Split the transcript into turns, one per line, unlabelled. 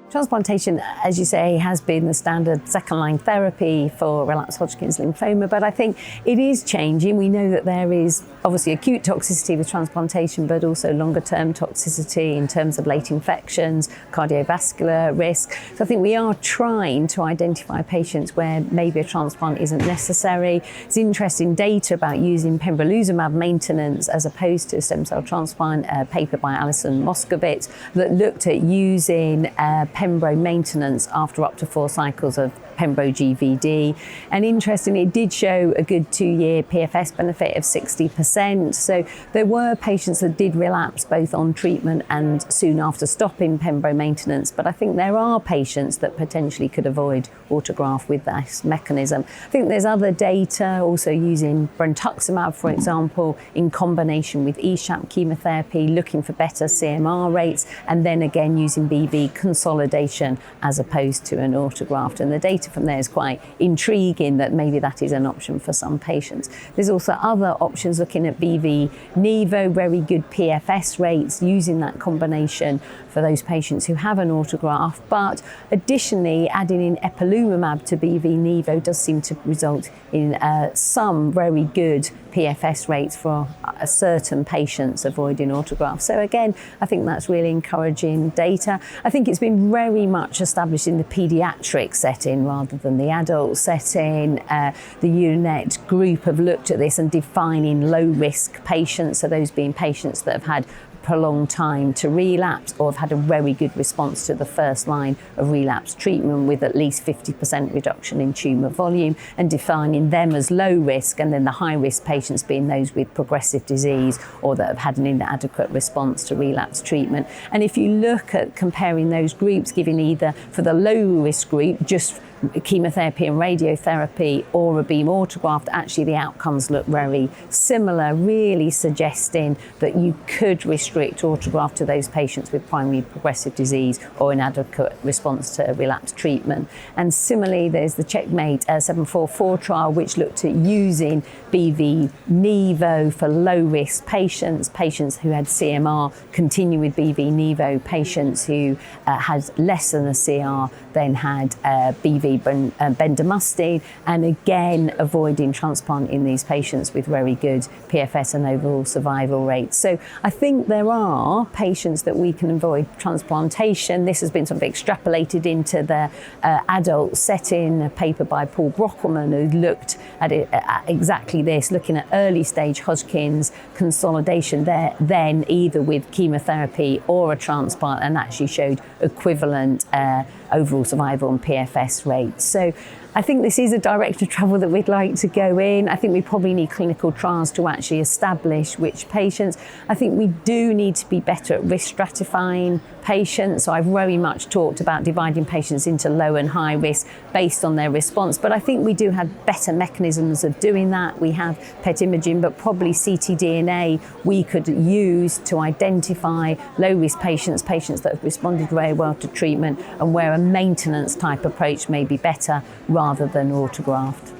Transplantation, as you say, has been the standard second-line therapy for relapsed Hodgkin's lymphoma, but I think it is changing. We know that there is obviously acute toxicity with transplantation, but also longer-term toxicity in terms of late infections, cardiovascular risk. So I think we are trying to identify patients where maybe a transplant isn't necessary. It's interesting data about using pembrolizumab maintenance as opposed to stem cell transplant, a paper by Alison Moskovitz that looked at using pembro maintenance after up to 4 cycles of pembro GVD. And interestingly, it did show a good 2-year PFS benefit of 60%. So there were patients that did relapse both on treatment and soon after stopping pembro maintenance. But I think there are patients that potentially could avoid autograft with this mechanism. I think there's other data also using Brentuximab, for example, in combination with ESHAP chemotherapy, looking for better CMR rates, and then again using BV consolidation as opposed to an autograft. And the data from there is quite intriguing that maybe that is an option for some patients. There's also other options looking at BV Nivo, very good PFS rates using that combination for those patients who have an autograft. But additionally, adding in ipilimumab to BV Nivo does seem to result in some very good PFS rates for certain patients avoiding autograft. So again, I think that's really encouraging data. I think it's been very much established in the pediatric setting rather than the adult setting. The UNET group have looked at this and defining low-risk patients, so those being patients that have had prolonged time to relapse or have had a very good response to the first line of relapse treatment with at least 50% reduction in tumour volume, and defining them as low risk, and then the high risk patients being those with progressive disease or that have had an inadequate response to relapse treatment. And if you look at comparing those groups, giving either for the low risk group just chemotherapy and radiotherapy or a beam autograft, actually the outcomes look very similar, really suggesting that you could restrict autograft to those patients with primary progressive disease or inadequate response to relapse treatment. And similarly, there's the Checkmate 744 trial, which looked at using BV Nivo for low risk patients, patients who had CMR continue with BV Nivo, patients who had less than a CR then had BV bendamustine, and again avoiding transplant in these patients with very good PFS and overall survival rates. So I think there are patients that we can avoid transplantation. This has been sort of extrapolated into the adult setting, a paper by Paul Brockelman who looked at it exactly this, looking at early stage Hodgkin's consolidation there, then either with chemotherapy or a transplant, and actually showed equivalent overall survival and PFS rates. So I think this is a direction of travel that we'd like to go in. I think we probably need clinical trials to actually establish which patients. I think we do need to be better at risk stratifying patients. So I've very much talked about dividing patients into low and high risk based on their response. But I think we do have better mechanisms of doing that. We have PET imaging, but probably ctDNA we could use to identify low risk patients, patients that have responded very well to treatment, and where a maintenance type approach may be better rather than autograft.